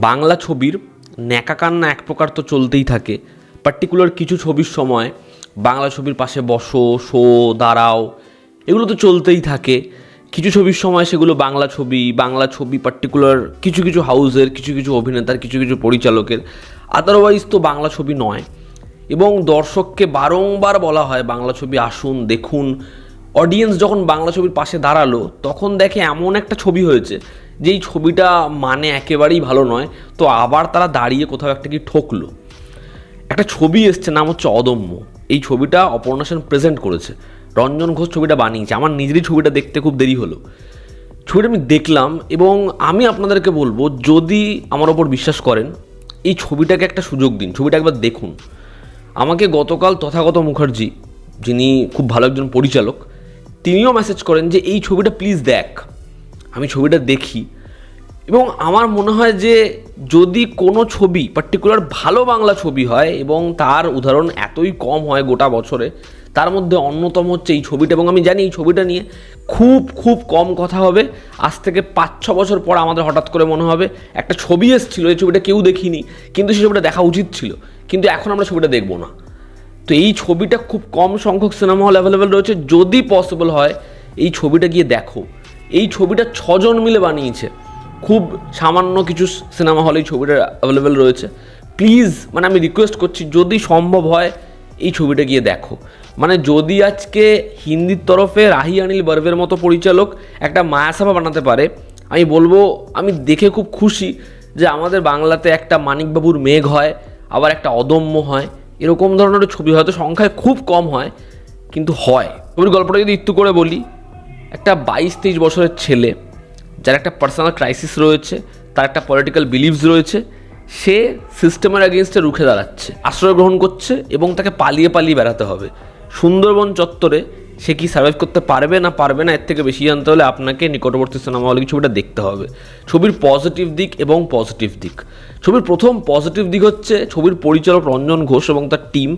বাংলা ছবির ন্যাকা কান্না এক প্রকার তো চলতেই থাকে। পার্টিকুলার কিছু ছবির সময় বাংলা ছবির পাশে বসো, শো, দাঁড়াও, এগুলো তো চলতেই থাকে। কিছু ছবির সময় সেগুলো বাংলা ছবি পার্টিকুলার কিছু কিছু হাউসের, কিছু কিছু অভিনেতার, কিছু কিছু পরিচালকের, আদারওয়াইজ তো বাংলা ছবি নয়। এবং দর্শককে বারংবার বলা হয় বাংলা ছবি আসুন দেখুন। অডিয়েন্স যখন বাংলা ছবির পাশে দাঁড়ালো তখন দেখে এমন একটা ছবি হয়েছে যেই ছবিটা মানে একেবারেই ভালো নয়, তো আবার তারা দাঁড়িয়ে কোথাও একটা কি ঠকলো। একটা ছবি এসছে, নাম হচ্ছে অদম্য। এই ছবিটা অপর্ণা সেন প্রেজেন্ট করেছে, রঞ্জন ঘোষ ছবিটা বানিয়েছে। আমার নিজেরই ছবিটা দেখতে খুব দেরি হলো। ছবিটা আমি দেখলাম এবং আমি আপনাদেরকে বলবো, যদি আমার ওপর বিশ্বাস করেন এই ছবিটাকে একটা সুযোগ দিন, ছবিটা একবার দেখুন। আমাকে গতকাল তথাগত মুখার্জি, যিনি খুব ভালো একজন পরিচালক, তিনিও মেসেজ করেন যে এই ছবিটা প্লিজ দেখ। আমি ছবিটা দেখি এবং আমার মনে হয় যে যদি কোনো ছবি পার্টিকুলার ভালো বাংলা ছবি হয় এবং তার উদাহরণ এতই কম হয় গোটা বছরে, তার মধ্যে অন্যতম হচ্ছে এই ছবিটা। এবং আমি জানি এই ছবিটা নিয়ে খুব খুব কম কথা হবে। আজ থেকে 5-6 বছর পর আমাদের হঠাৎ করে মনে হবে একটা ছবি এসেছিলো, এই ছবিটা কেউ দেখিনি, কিন্তু সেই ছবিটা দেখা উচিত ছিল, কিন্তু এখন আমরা ছবিটা দেখবো না। তো এই ছবিটা খুব কম সংখ্যক সিনেমা হল অ্যাভেলেবেল রয়েছে, যদি পসিবল হয় এই ছবিটা গিয়ে দেখো। এই ছবিটা 6 জন মিলে বানিয়েছে, খুব সামান্য কিছু সিনেমা হলে এই ছবিটা অ্যাভেলেবেল রয়েছে। প্লিজ, মানে আমি রিকোয়েস্ট করছি, যদি সম্ভব হয় এই ছবিটা গিয়ে দেখো। মানে যদি আজকে হিন্দির তরফে রাহি অনিল বার্ভের মতো পরিচালক একটা মায়াসাভা বানাতে পারে, আমি বলবো আমি দেখে খুব খুশি যে আমাদের বাংলাতে একটা মানিকবাবুর মেঘ হয়, আবার একটা অদম্য হয়। এরকম ধরনের ছবি হয়তো সংখ্যায় খুব কম হয়, কিন্তু হয়। ছবির গল্পটা যদি একটু করে বলি, একটা 22-23 বছরের ছেলে, যার একটা পার্সোনাল ক্রাইসিস রয়েছে, তার একটা পলিটিক্যাল বিলিভস রয়েছে, সে সিস্টেমের এগেনস্টে রুখে দাঁড়াচ্ছে, আশ্রয় গ্রহণ করছে এবং তাকে পালিয়ে পালিয়ে বেড়াতে হবে সুন্দরবন চত্বরে। সে কি সার্ভাইভ করতে পারবে না পারবে না, এর থেকে বেশি জানতে হলে আপনাকে নিকটবর্তী সিনেমা হলে ছবিটা দেখতে হবে। ছবির পজিটিভ দিক এবং পজিটিভ দিক, ছবির প্রথম পজিটিভ দিক হচ্ছে ছবির পরিচালক রঞ্জন ঘোষ এবং তার টিম।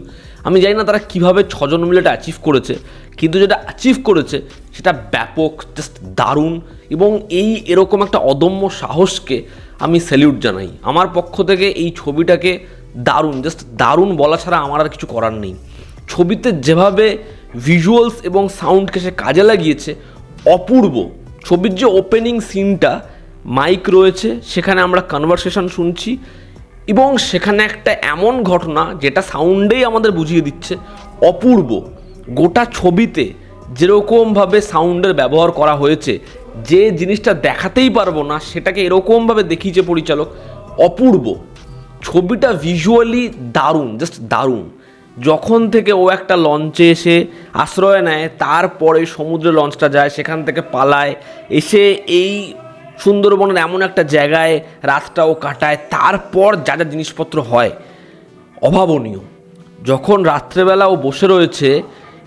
আমি জানি না তারা কীভাবে 6 জন মিলে এটা অ্যাচিভ করেছে, কিন্তু যেটা অ্যাচিভ করেছে সেটা ব্যাপক, জাস্ট দারুণ। এবং এরকম একটা অদম্য সাহসকে আমি স্যালিউট জানাই আমার পক্ষ থেকে। এই ছবিটাকে দারুণ, জাস্ট দারুণ বলা ছাড়া আমার আর কিছু করার নেই। ছবিতে যেভাবে ভিজুয়ালস এবং সাউন্ডকে সে কাজে লাগিয়েছে অপূর্ব। ছবির যে ওপেনিং সিনটা, মাইক রয়েছে, সেখানে আমরা কনভারসেশন শুনছি এবং সেখানে একটা এমন ঘটনা যেটা সাউন্ডেই আমাদের বুঝিয়ে দিচ্ছে, অপূর্ব। গোটা ছবিতে যেরকমভাবে সাউন্ডের ব্যবহার করা হয়েছে, যে জিনিসটা দেখাতেই পারবো না সেটাকে এরকমভাবে দেখিয়েছে পরিচালক, অপূর্ব। ছবিটা ভিজুয়ালি দারুণ, জাস্ট দারুণ। যখন থেকে ও একটা লঞ্চে এসে আশ্রয় নেয়, তারপরে সমুদ্রে লঞ্চটা যায়, সেখান থেকে পালায়, এসে এই সুন্দরবনের এমন একটা জায়গায় রাতটাও কাটায়, তারপর যা যা জিনিসপত্র হয় অভাবনীয়। যখন রাত্রেবেলা ও বসে রয়েছে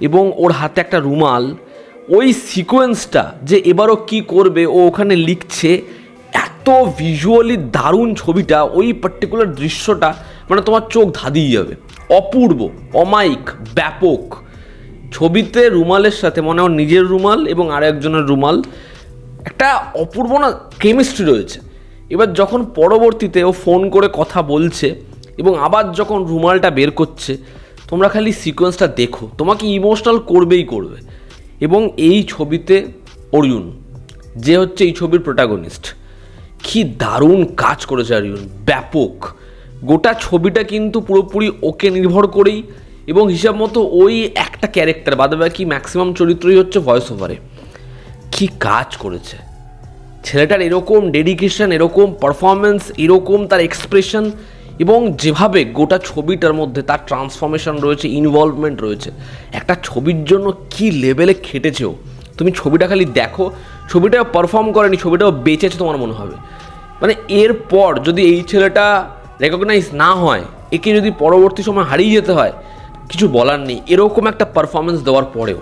এবং ওর হাতে একটা রুমাল, ওই সিকোয়েন্সটা যে এবারও কি করবে ও ওখানে লিখছে, এত ভিজুয়ালি দারুণ ছবিটা। ওই পার্টিকুলার দৃশ্যটা মানে তোমার চোখ ধাঁধিয়ে যাবে, অপূর্ব, অমায়িক, ব্যাপক। ছবিতে রুমালের সাথে মনে হয় নিজের রুমাল এবং আরেকজনের রুমাল, একটা অপূর্ব না কেমিস্ট্রি রয়েছে। এবার যখন পরবর্তীতে ও ফোন করে কথা বলছে এবং আবার যখন রুমালটা বের করছে, তোমরা খালি সিকোয়েন্সটা দেখো, তোমাকে ইমোশনাল করবেই করবে। এবং এই ছবিতে অরিয়ন, যে হচ্ছে এই ছবির প্রোটাগনিস্ট, কি দারুণ কাজ করেছে অরিয়ন, ব্যাপক। গোটা ছবিটা কিন্তু পুরোপুরি ওকে নির্ভর করেই, এবং হিসাব মতো ওই একটা ক্যারেক্টার, বাদবাকি ম্যাক্সিমাম চরিত্রই হচ্ছে ভয়েস ওভারে। কি কাজ করেছে ছেলেটার, এরকম ডেডিকেশন, এরকম পারফরমেন্স, এরকম তার এক্সপ্রেশন, এবং যেভাবে গোটা ছবিটার মধ্যে তার ট্রান্সফরমেশন রয়েছে, ইনভলভমেন্ট রয়েছে। একটা ছবির জন্য কি লেভেলে খেটেছেও। তুমি ছবিটা খালি দেখো, ছবিটাও পারফর্ম করেনি, ছবিটাও বেঁচেছে তোমার মনে হবে। মানে এরপর যদি এই ছেলেটা রেকগনাইজ না হয়, একে যদি পরবর্তী সময় হারিয়ে যেতে হয়, কিছু বলার নেই। এরকম একটা পারফরমেন্স দেওয়ার পরেও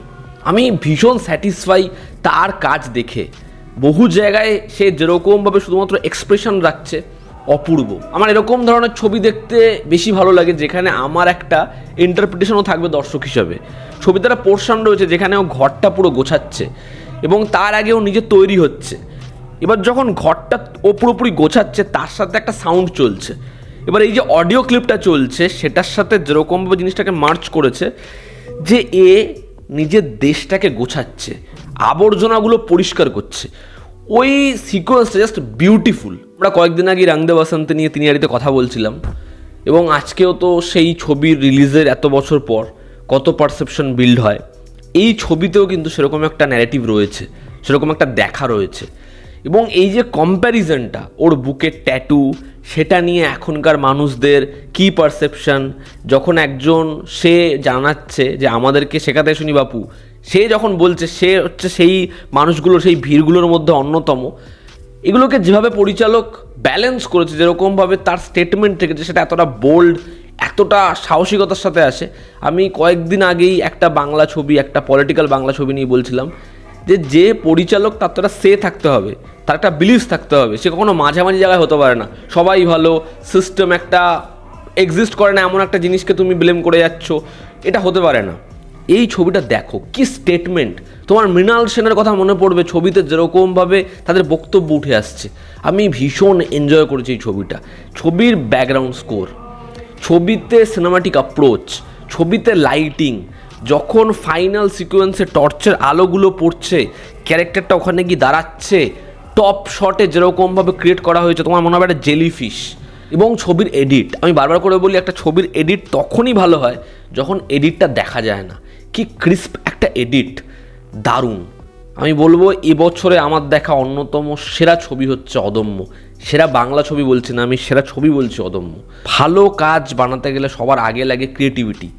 আমি ভীষণ স্যাটিসফাই তার কাজ দেখে। বহু জায়গায় সে যেরকমভাবে শুধুমাত্র এক্সপ্রেশন রাখছে, অপূর্ব। আমার এরকম ধরনের ছবি দেখতে বেশি ভালো লাগে, যেখানে আমার একটা ইন্টারপ্রিটেশনও থাকবে দর্শক হিসাবে। ছবিতে একটা পোর্শন রয়েছে যেখানে ও ঘরটা পুরো গোছাচ্ছে এবং তার আগেও নিজে তৈরি হচ্ছে। এবার যখন ঘরটা ও পুরোপুরি গোছাচ্ছে তার সাথে একটা সাউন্ড চলছে, এবার এই যে অডিও ক্লিপটা চলছে সেটার সাথে যেরকমভাবে জিনিসটাকে মার্চ করেছে যে এ নিজের দেশটাকে গোছাচ্ছে, আবর্জনাগুলো পরিষ্কার করছে, ওই সিকোয়েন্সটা জাস্ট বিউটিফুল। আমরা কয়েকদিন আগে রং দে বসন্তে নিয়ে তিনিয়ারিতে কথা বলছিলাম, এবং আজকেও তো সেই ছবির রিলিজের এত বছর পর কত পারসেপশন বিল্ড হয়, এই ছবিতেও কিন্তু সেরকম একটা ন্যারেটিভ রয়েছে, সেরকম একটা দেখা রয়েছে। এবং এই যে কম্প্যারিজনটা ওর বুকের ট্যাটু, সেটা নিয়ে এখনকার মানুষদের কী পারসেপশন, যখন একজন সে জানাচ্ছে যে আমাদেরকে শেখাতে শুনি বাপু, সে যখন বলছে সে হচ্ছে সেই মানুষগুলোর সেই ভিড়গুলোর মধ্যে অন্যতম, এগুলোকে যেভাবে পরিচালক ব্যালেন্স করেছে, যেরকমভাবে তার স্টেটমেন্ট থেকে যে সেটা এতটা বোল্ড, এতটা সাহসিকতার সাথে আসে। আমি কয়েকদিন আগেই একটা বাংলা ছবি, একটা পলিটিক্যাল বাংলা ছবি নিয়ে বলছিলাম যে পরিচালক তার তো একটা সে থাকতে হবে, তার একটা বিলিফ থাকতে হবে, সে কখনো মাঝামাঝি জায়গায় হতে পারে না। সবাই ভালো, সিস্টেম একটা এক্সিস্ট করে না এমন একটা জিনিসকে তুমি ব্লেম করে যাচ্ছ, এটা হতে পারে না। এই ছবিটা দেখো, কি স্টেটমেন্ট। তোমার মৃণাল সেনের কথা মনে পড়বে, ছবিতে যেরকমভাবে তাদের বক্তব্য উঠে আসছে। আমি ভীষণ এনজয় করেছি এই ছবিটা। ছবির ব্যাকগ্রাউন্ড স্কোর, ছবিতে সিনেমাটিক অ্যাপ্রোচ, ছবিতে লাইটিং, যখন ফাইনাল সিকোয়েন্সে টর্চের আলোগুলো পড়ছে, ক্যারেক্টারটা ওখানে গিয়ে দাঁড়াচ্ছে, টপ শটে যেরকমভাবে ক্রিয়েট করা হয়েছে তোমার মনে হবে একটা জেলিফিশ। এবং ছবির এডিট, আমি বারবার করে বলি একটা ছবির এডিট তখনই ভালো হয় যখন এডিটটা দেখা যায় না। কি ক্রিস্প একটা এডিট, দারুণ। আমি বলবো এবছরে আমার দেখা অন্যতম সেরা ছবি হচ্ছে অদম্য। সেরা বাংলা ছবি বলছি না আমি, সেরা ছবি বলছি অদম্য। ভালো কাজ বানাতে গেলে সবার আগে লাগে ক্রিয়েটিভিটি।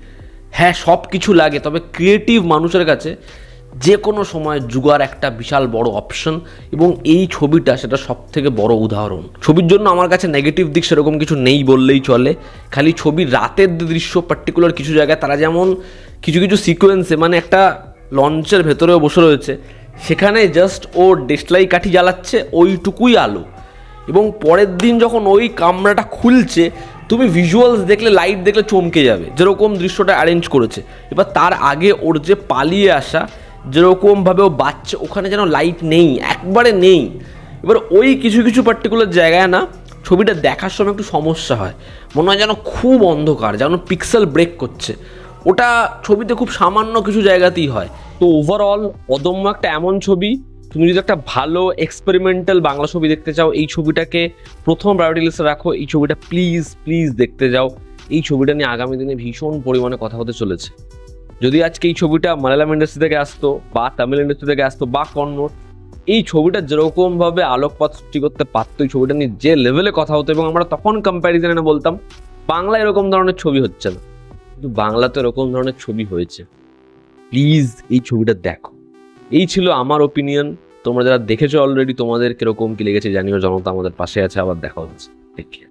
হ্যাঁ, সব কিছু লাগে, তবে ক্রিয়েটিভ মানুষের কাছে যে কোনো সময় জুগার একটা বিশাল বড় অপশন, এবং এই ছবিটা সেটা সব থেকে বড় উদাহরণ। ছবির জন্য আমার কাছে নেগেটিভ দিক সেরকম কিছু নেই বললেই চলে। খালি ছবির রাতের দৃশ্য, পার্টিকুলার কিছু জায়গায় তারা যেমন কিছু কিছু সিকোয়েন্সে, মানে একটা লঞ্চের ভেতরেও বসে রয়েছে, সেখানে জাস্ট ও দেশলাই কাঠি জ্বালাচ্ছে, ওইটুকুই আলো, এবং পরের দিন যখন ওই কামরাটা খুলছে তুমি ভিজুয়ালস দেখলে, লাইট দেখলে চমকে যাবে, যেরকম দৃশ্যটা অ্যারেঞ্জ করেছে। এবার তার আগে ওর যে পালিয়ে আসা, যেরকমভাবে ও বাচ্চা, ওখানে যেন লাইট নেই, একবারে নেই। এবার ওই কিছু কিছু পার্টিকুলার জায়গায় না ছবিটা দেখার সময় একটু সমস্যা হয়, মনে হয় যেন খুব অন্ধকার, যেন পিক্সেল ব্রেক করছে। ওটা ছবিতে খুব সামান্য কিছু জায়গাতেই হয়। তো ওভারঅল অদম্য একটা এমন ছবি, তুমি যদি একটা ভালো এক্সপেরিমেন্টাল বাংলা ছবি দেখতে চাও, এই ছবিটাকে প্রথম প্রায়োরিটি লিস্টে রাখো। এই ছবিটা প্লিজ প্লিজ দেখতে যাও। এই ছবিটা নিয়ে আগামী দিনে ভীষণ পরিমাণে কথা হতে চলেছে। যদি আজকে এই ছবিটা মালায়ালাম ইন্ডাস্ট্রি থেকে আসতো, বা তামিল ইন্ডাস্ট্রি থেকে আসতো, বা কন্নড়, এই ছবিটা যেরকমভাবে আলোকপাত সৃষ্টি করতে পারতো, এই ছবিটা নিয়ে যে লেভেলে কথা হতো, এবং আমরা তখন কম্প্যারিজন এনে বলতাম বাংলা এরকম ধরনের ছবি হচ্ছে না, কিন্তু বাংলাতে এরকম ধরনের ছবি হয়েছে। প্লিজ এই ছবিটা দেখো। এই ছিল আমার ওপিনিয়ন। তোমরা যারা দেখেছো অলরেডি, তোমাদের কিরকম কি লেগেছে জানিও। জনতা আমাদের পাশে আছে, আবার দেখা হচ্ছে। Take care.